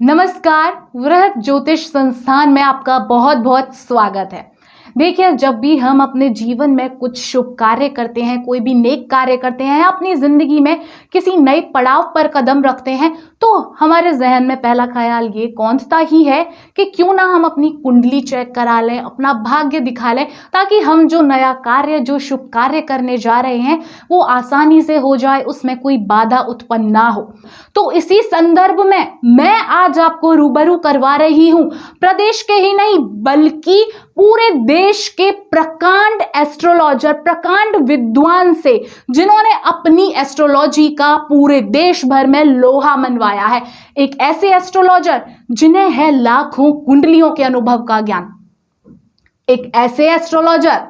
नमस्कार। वृहत ज्योतिष संस्थान में आपका बहुत बहुत स्वागत है। देखिए, जब भी हम अपने जीवन में कुछ शुभ कार्य करते हैं, कोई भी नेक कार्य करते हैं या अपनी जिंदगी में किसी नए पड़ाव पर कदम रखते हैं, तो हमारे जहन में पहला ख्याल ये कौंधता ही है कि क्यों ना हम अपनी कुंडली चेक करा लें, अपना भाग्य दिखा लें, ताकि हम जो नया कार्य, जो शुभ कार्य करने जा रहे हैं वो आसानी से हो जाए, उसमें कोई बाधा उत्पन्न ना हो। तो इसी संदर्भ में मैं आज आपको रूबरू करवा रही हूं प्रदेश के ही नहीं बल्कि पूरे देश के प्रकांड एस्ट्रोलॉजर, प्रकांड विद्वान से, जिन्होंने अपनी एस्ट्रोलॉजी का पूरे देश भर में लोहा मनवाया है। एक ऐसे एस्ट्रोलॉजर जिन्हें है लाखों कुंडलियों के अनुभव का ज्ञान। एक ऐसे एस्ट्रोलॉजर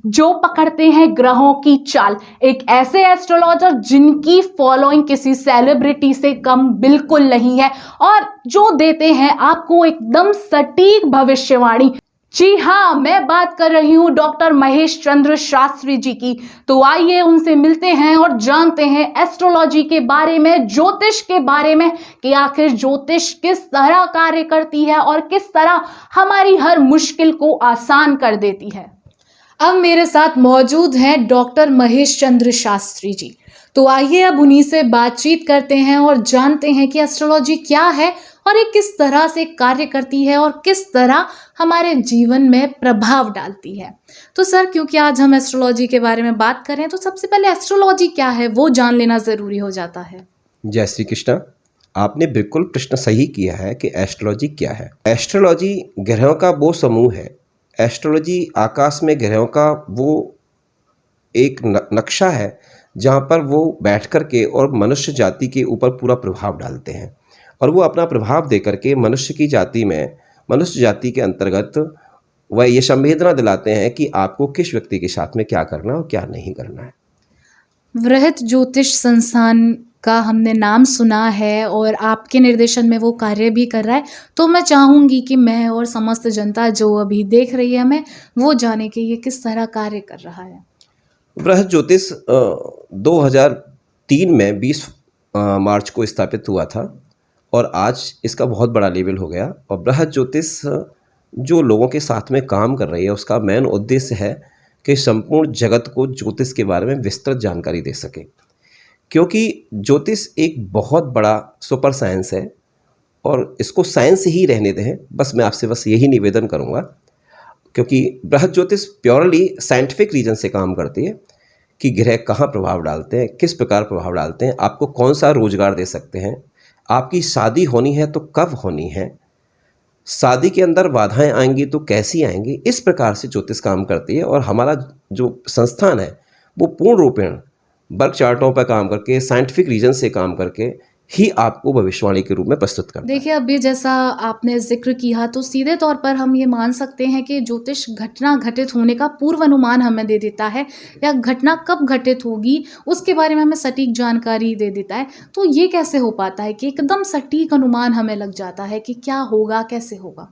जो पकड़ते हैं ग्रहों की चाल। एक ऐसे एस्ट्रोलॉजर जिनकी फॉलोइंग किसी सेलिब्रिटी से कम बिल्कुल नहीं है और जो देते हैं आपको एकदम सटीक भविष्यवाणी। जी हाँ, मैं बात कर रही हूँ डॉक्टर महेश चंद्र शास्त्री जी की। तो आइए उनसे मिलते हैं और जानते हैं एस्ट्रोलॉजी के बारे में, ज्योतिष के बारे में, कि आखिर ज्योतिष किस तरह कार्य करती है और किस तरह हमारी हर मुश्किल को आसान कर देती है। अब मेरे साथ मौजूद हैं डॉक्टर महेश चंद्र शास्त्री जी। तो आइए अब उन्हीं से बातचीत करते हैं और जानते हैं कि एस्ट्रोलॉजी क्या है और ये किस तरह से कार्य करती है और किस तरह हमारे जीवन में प्रभाव डालती है। तो सर, क्योंकि आज हम एस्ट्रोलॉजी के बारे में बात करें तो सबसे पहले एस्ट्रोलॉजी क्या है वो जान लेना ज़रूरी हो जाता है। जय श्री कृष्णा। आपने बिल्कुल प्रश्न सही किया है कि एस्ट्रोलॉजी क्या है। एस्ट्रोलॉजी ग्रहों का वो समूह है। एस्ट्रोलॉजी आकाश में ग्रहों का वो एक नक्शा है जहाँ पर वो बैठ कर के और मनुष्य जाति के ऊपर पूरा प्रभाव डालते हैं और वो अपना प्रभाव दे करके मनुष्य की जाति में, मनुष्य जाति के अंतर्गत वह ये संवेदना दिलाते हैं कि आपको किस व्यक्ति के साथ में क्या करना और क्या नहीं करना है। वृहत ज्योतिष संस्थान का हमने नाम सुना है और आपके निर्देशन में वो कार्य भी कर रहा है। तो मैं चाहूँगी कि मैं और समस्त जनता जो अभी देख रही है हमें, वो जाने कि ये किस तरह कार्य कर रहा है। वृहत ज्योतिष 2003 में 20 मार्च को स्थापित हुआ था और आज इसका बहुत बड़ा लेवल हो गया। और वृहत ज्योतिष जो लोगों के साथ में काम कर रही है उसका मेन उद्देश्य है कि संपूर्ण जगत को ज्योतिष के बारे में विस्तृत जानकारी दे सके, क्योंकि ज्योतिष एक बहुत बड़ा सुपर साइंस है और इसको साइंस ही रहने दें। बस मैं आपसे बस यही निवेदन करूँगा, क्योंकि बृहद ज्योतिष प्योरली साइंटिफिक रीजन से काम करती है कि ग्रह कहाँ प्रभाव डालते हैं, किस प्रकार प्रभाव डालते हैं, आपको कौन सा रोजगार दे सकते हैं, आपकी शादी होनी है तो कब होनी है, शादी के अंदर बाधाएं आएंगी तो कैसी आएंगी। इस प्रकार से ज्योतिष काम करती है और हमारा जो संस्थान है वो पूर्ण रूपेण बर्ग चार्टों पर काम करके, साइंटिफिक रीजन से काम करके ही आपको भविष्यवाणी के रूप में प्रस्तुत करता है। देखिए, अभी जैसा आपने जिक्र किया तो सीधे तौर पर हम ये मान सकते हैं कि ज्योतिष घटना घटित होने का पूर्व अनुमान हमें दे देता है, या घटना कब घटित होगी उसके बारे में हमें सटीक जानकारी दे देता है। तो ये कैसे हो पाता है कि एकदम सटीक अनुमान हमें लग जाता है कि क्या होगा, कैसे होगा?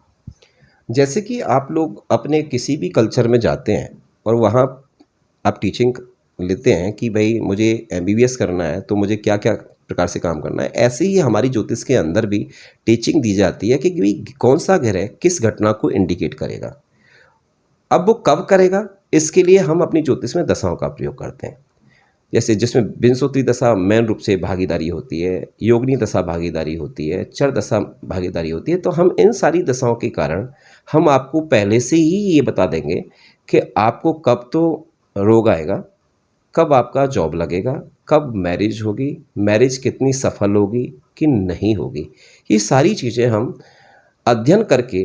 जैसे कि आप लोग अपने किसी भी कल्चर में जाते हैं और वहाँ आप टीचिंग लेते हैं कि भाई मुझे MBBS करना है तो मुझे क्या क्या प्रकार से काम करना है, ऐसे ही हमारी ज्योतिष के अंदर भी टीचिंग दी जाती है कि भाई कौन सा ग्रह किस घटना को इंडिकेट करेगा। अब वो कब करेगा, इसके लिए हम अपनी ज्योतिष में दशाओं का प्रयोग करते हैं। जैसे जिसमें विंशोत्तरी दशा मेन रूप से भागीदारी होती है, योगिनी दशा भागीदारी होती है, चर दशा भागीदारी होती है। तो हम इन सारी दशाओं के कारण हम आपको पहले से ही ये बता देंगे कि आपको कब तो रोग आएगा, कब आपका जॉब लगेगा, कब मैरिज होगी, मैरिज कितनी सफल होगी कि नहीं होगी। ये सारी चीज़ें हम अध्ययन करके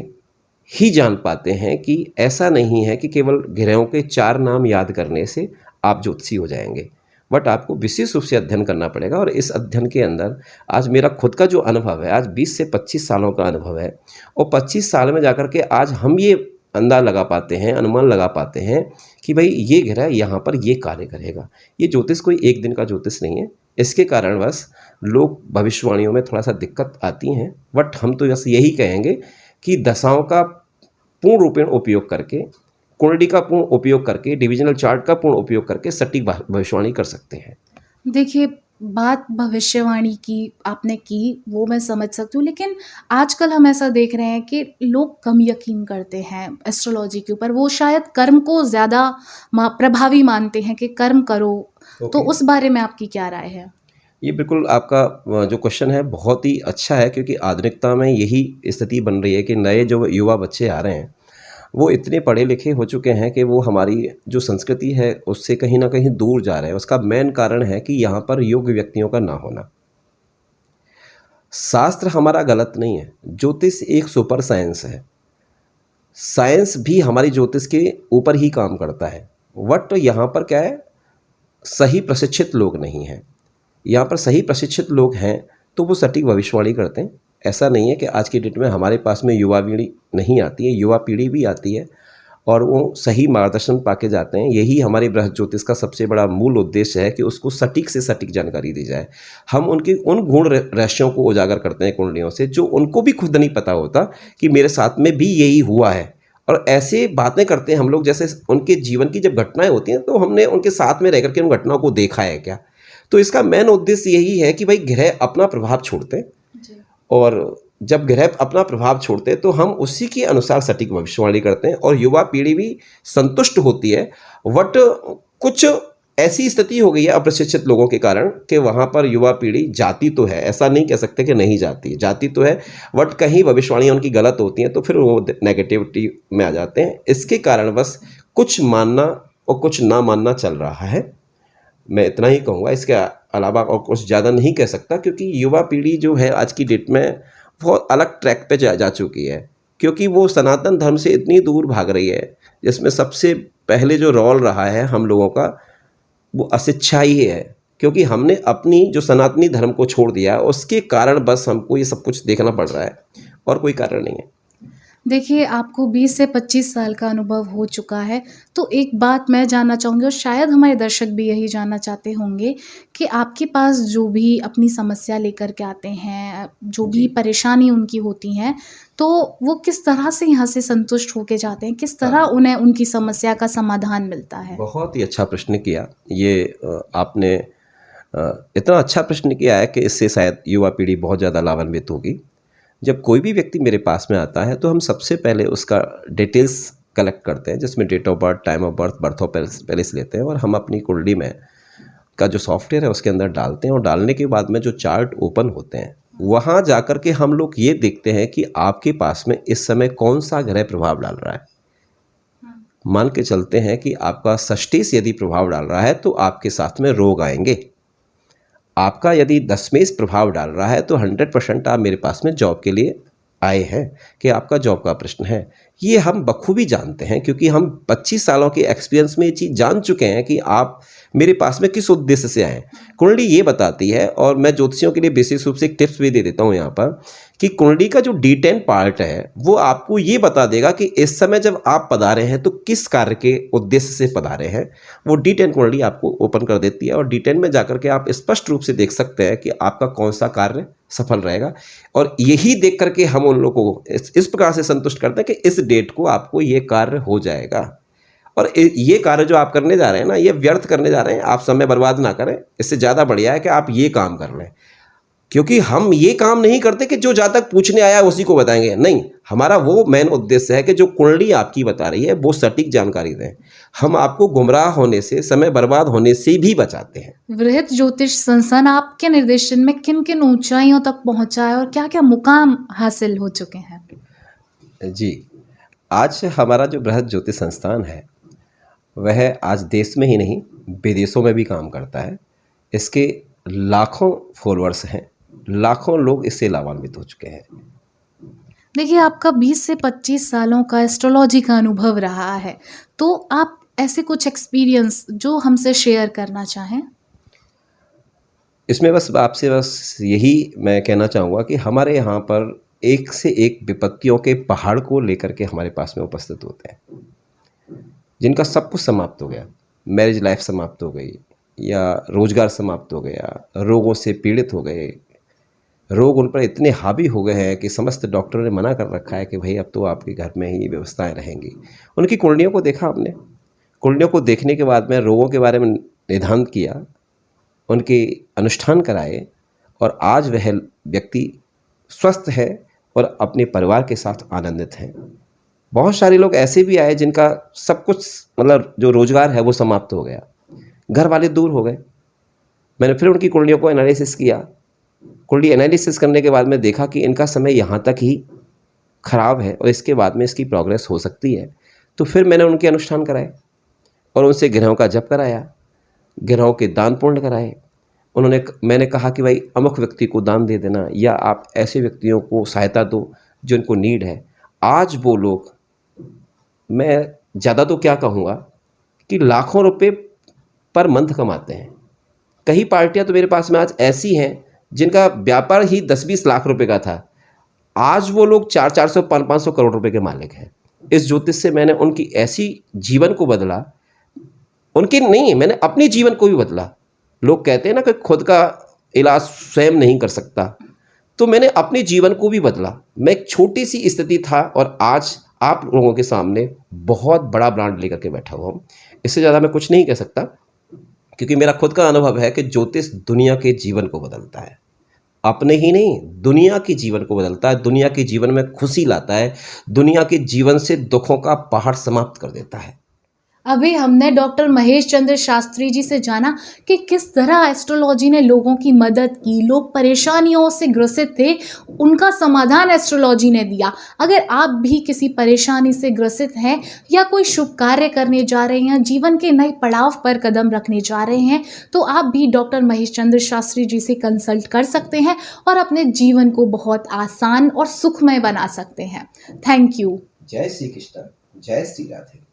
ही जान पाते हैं कि ऐसा नहीं है कि केवल ग्रहों के 4 नाम याद करने से आप ज्योतिषी हो जाएंगे, बट आपको विशेष रूप से अध्ययन करना पड़ेगा। और इस अध्ययन के अंदर आज मेरा खुद का जो अनुभव है, आज 20 से 25 सालों का अनुभव है और 25 साल में जाकर के आज हम ये अंदाज़ लगा पाते हैं, अनुमान लगा पाते हैं कि भाई ये ग्रह यहाँ पर ये कार्य करेगा। ये ज्योतिष कोई एक दिन का ज्योतिष नहीं है। इसके कारण बस लोग भविष्यवाणियों में थोड़ा सा दिक्कत आती हैं, बट हम तो बस यही कहेंगे कि दशाओं का पूर्ण रूपेण उपयोग करके, कुंडली का पूर्ण उपयोग करके, डिविजनल चार्ट का पूर्ण उपयोग करके सटीक भविष्यवाणी कर सकते हैं। देखिए, बात भविष्यवाणी की आपने की, वो मैं समझ सकती हूँ, लेकिन आजकल हम ऐसा देख रहे हैं कि लोग कम यकीन करते हैं एस्ट्रोलॉजी के ऊपर। वो शायद कर्म को ज़्यादा प्रभावी मानते हैं कि कर्म करो। तो ओके। उस बारे में आपकी क्या राय है? ये बिल्कुल आपका जो क्वेश्चन है बहुत ही अच्छा है, क्योंकि आधुनिकता में यही स्थिति बन रही है कि नए जो युवा बच्चे आ रहे हैं वो इतने पढ़े लिखे हो चुके हैं कि वो हमारी जो संस्कृति है उससे कहीं ना कहीं दूर जा रहे हैं। उसका मेन कारण है कि यहाँ पर योग्य व्यक्तियों का ना होना। शास्त्र हमारा गलत नहीं है, ज्योतिष एक सुपर साइंस है। साइंस भी हमारी ज्योतिष के ऊपर ही काम करता है। बट यहाँ पर क्या है, सही प्रशिक्षित लोग नहीं हैं। यहाँ पर सही प्रशिक्षित लोग हैं तो वो सटीक भविष्यवाणी करते हैं। ऐसा नहीं है कि आज की डेट में हमारे पास में युवा पीढ़ी नहीं आती है, युवा पीढ़ी भी आती है और वो सही मार्गदर्शन पाके जाते हैं। यही हमारे बृहद ज्योतिष का सबसे बड़ा मूल उद्देश्य है कि उसको सटीक से सटीक जानकारी दी जाए। हम उनके उन गुण रहस्यों को उजागर करते हैं कुंडलियों से, जो उनको भी खुद नहीं पता होता कि मेरे साथ में भी यही हुआ है। और ऐसे बातें करते हैं हम लोग जैसे उनके जीवन की जब घटनाएं होती हैं तो हमने उनके साथ में रह करके उन घटनाओं को देखा है क्या। तो इसका मेन उद्देश्य यही है कि भाई ग्रह अपना प्रभाव छोड़ते हैं, जी। और जब ग्रह अपना प्रभाव छोड़ते हैं तो हम उसी के अनुसार सटीक भविष्यवाणी करते हैं और युवा पीढ़ी भी संतुष्ट होती है। बट कुछ ऐसी स्थिति हो गई है अप्रशिक्षित लोगों के कारण कि वहाँ पर युवा पीढ़ी जाती तो है, ऐसा नहीं कह सकते कि नहीं जाती, जाती तो है, बट कहीं भविष्यवाणियाँ उनकी गलत होती हैं तो फिर वो नेगेटिविटी में आ जाते हैं। इसके कारण बस कुछ मानना और कुछ ना मानना चल रहा है। मैं इतना ही कहूँगा, इसके अलावा और कुछ ज़्यादा नहीं कह सकता, क्योंकि युवा पीढ़ी जो है आज की डेट में बहुत अलग ट्रैक पे जा चुकी है, क्योंकि वो सनातन धर्म से इतनी दूर भाग रही है जिसमें सबसे पहले जो रोल रहा है हम लोगों का वो अशिक्षा ही है। क्योंकि हमने अपनी जो सनातनी धर्म को छोड़ दिया, उसके कारण बस हमको ये सब कुछ देखना पड़ रहा है और कोई कारण नहीं है। देखिए, आपको 20 से 25 साल का अनुभव हो चुका है, तो एक बात मैं जानना चाहूँगी और शायद हमारे दर्शक भी यही जानना चाहते होंगे कि आपके पास जो भी अपनी समस्या लेकर के आते हैं, जो भी जी। परेशानी उनकी होती हैं, तो वो किस तरह से यहाँ से संतुष्ट होके जाते हैं? किस तरह हाँ, उन्हें उनकी समस्या का समाधान मिलता है? बहुत ही अच्छा प्रश्न किया ये। आपने इतना अच्छा प्रश्न किया है कि इससे शायद युवा पीढ़ी बहुत ज़्यादा लाभान्वित होगी। जब कोई भी व्यक्ति मेरे पास में आता है तो हम सबसे पहले उसका डिटेल्स कलेक्ट करते हैं, जिसमें date of birth, time of birth, birth of palace लेते हैं और हम अपनी कुंडली में का जो सॉफ्टवेयर है उसके अंदर डालते हैं। और डालने के बाद में जो चार्ट ओपन होते हैं वहाँ जाकर के हम लोग ये देखते हैं कि आपके पास में इस समय कौन सा ग्रह प्रभाव डाल रहा है। मान के चलते हैं कि आपका षष्ठी यदि प्रभाव डाल रहा है तो आपके साथ में रोग आएंगे। आपका यदि दशमेश प्रभाव डाल रहा है तो 100% आप मेरे पास में जॉब के लिए आए हैं कि आपका जॉब का प्रश्न है। ये हम बखूबी जानते हैं, क्योंकि हम 25 सालों के एक्सपीरियंस में ये चीज़ जान चुके हैं कि आप मेरे पास में किस उद्देश्य से आए। कुंडली ये बताती है, और मैं ज्योतिषियों के लिए विशेष रूप से एक टिप्स भी दे देता हूँ यहाँ पर, कि कुंडली का जो D10 पार्ट है वो आपको ये बता देगा कि इस समय जब आप पधारे हैं तो किस कार्य के उद्देश्य से पधारे हैं। वो D10 कुंडली आपको ओपन कर देती है और D10 में जाकर के आप स्पष्ट रूप से देख सकते हैं कि आपका कौन सा कार्य सफल रहेगा। और यही देख करके हम उन लोगों को इस प्रकार से संतुष्ट करते हैं कि इस डेट को आपको ये कार्य हो जाएगा। और ये कार्य जो आप करने जा रहे हैं ना, ये व्यर्थ करने जा रहे हैं, आप समय बर्बाद ना करें। इससे ज़्यादा बढ़िया है कि आप ये काम कर लें, क्योंकि हम ये काम नहीं करते कि जो जातक पूछने आया है उसी को बताएंगे। नहीं, हमारा वो मेन उद्देश्य है कि जो कुंडली आपकी बता रही है वो सटीक जानकारी दें। हम आपको गुमराह होने से, समय बर्बाद होने से भी बचाते हैं। वृहत ज्योतिष संस्थान आपके निर्देशन में किन-किन ऊँचाइयों तक पहुँचा है और क्या-क्या मुकाम हासिल हो चुके हैं? जी, आज हमारा जो बृहद ज्योतिष संस्थान है वह आज देश में ही नहीं विदेशों में भी काम करता है। इसके लाखों फॉलोअर्स हैं, लाखों लोग इससे लाभान्वित हो चुके हैं। देखिए, आपका 20 से 25 सालों का एस्ट्रोलॉजी का अनुभव रहा है, तो आप ऐसे कुछ एक्सपीरियंस जो हमसे शेयर करना चाहें? इसमें बस आपसे बस यही मैं कहना चाहूँगा कि हमारे यहाँ पर एक से एक विपत्तियों के पहाड़ को लेकर के हमारे पास में उपस्थित होते हैं, जिनका सब कुछ समाप्त हो गया। मैरिज लाइफ समाप्त हो गई, या रोजगार समाप्त हो गया, रोगों से पीड़ित हो गए, रोग उन पर इतने हावी हो गए हैं कि समस्त डॉक्टरों ने मना कर रखा है कि भाई अब तो आपके घर में ही व्यवस्थाएं रहेंगी। उनकी कुंडलियों को देखा हमने, कुंडलियों को देखने के बाद में रोगों के बारे में निदान किया, उनके अनुष्ठान कराए और आज वह व्यक्ति स्वस्थ है और अपने परिवार के साथ आनंदित हैं। बहुत सारे लोग ऐसे भी आए जिनका सब कुछ मतलब जो रोजगार है वो समाप्त हो गया, घर वाले दूर हो गए। मैंने फिर उनकी कुंडलियों को एनालिसिस किया। कुंडली एनालिसिस करने के बाद में देखा कि इनका समय यहाँ तक ही खराब है और इसके बाद में इसकी प्रोग्रेस हो सकती है। तो फिर मैंने उनके अनुष्ठान कराए और उनसे ग्रहों का जप कराया, ग्रहों के दान पुण्य कराए। मैंने कहा कि भाई अमुक व्यक्ति को दान दे देना या आप ऐसे व्यक्तियों को सहायता दो जिनको नीड है। आज वो लोग, मैं ज़्यादा तो क्या कहूँगा कि लाखों रुपए पर मंथ कमाते हैं। कई पार्टियां तो मेरे पास में आज ऐसी हैं जिनका व्यापार ही 10-20 लाख रुपए का था, आज वो लोग 400-400 500 करोड़ रुपए के मालिक हैं। इस ज्योतिष से मैंने उनकी ऐसी जीवन को बदला, उनकी नहीं, मैंने अपने जीवन को भी बदला। लोग कहते हैं ना कि खुद का इलाज स्वयं नहीं कर सकता, तो मैंने अपने जीवन को भी बदला। मैं एक छोटी सी स्थिति था और आज आप लोगों के सामने बहुत बड़ा ब्रांड लेकर के बैठा हुआ हूँ। इससे ज़्यादा मैं कुछ नहीं कह सकता, क्योंकि मेरा खुद का अनुभव है कि ज्योतिष दुनिया के जीवन को बदलता है। अपने ही नहीं, दुनिया के जीवन को बदलता है, दुनिया के जीवन में खुशी लाता है, दुनिया के जीवन से दुखों का पहाड़ समाप्त कर देता है। अभी हमने डॉक्टर महेश चंद्र शास्त्री जी से जाना कि किस तरह एस्ट्रोलॉजी ने लोगों की मदद की, लोग परेशानियों से ग्रसित थे, उनका समाधान एस्ट्रोलॉजी ने दिया। अगर आप भी किसी परेशानी से ग्रसित हैं या कोई शुभ कार्य करने जा रहे हैं, जीवन के नए पड़ाव पर कदम रखने जा रहे हैं, तो आप भी डॉक्टर महेश चंद्र शास्त्री जी से कंसल्ट कर सकते हैं और अपने जीवन को बहुत आसान और सुखमय बना सकते हैं। Thank you. जय श्री कृष्ण, जय श्री राधे।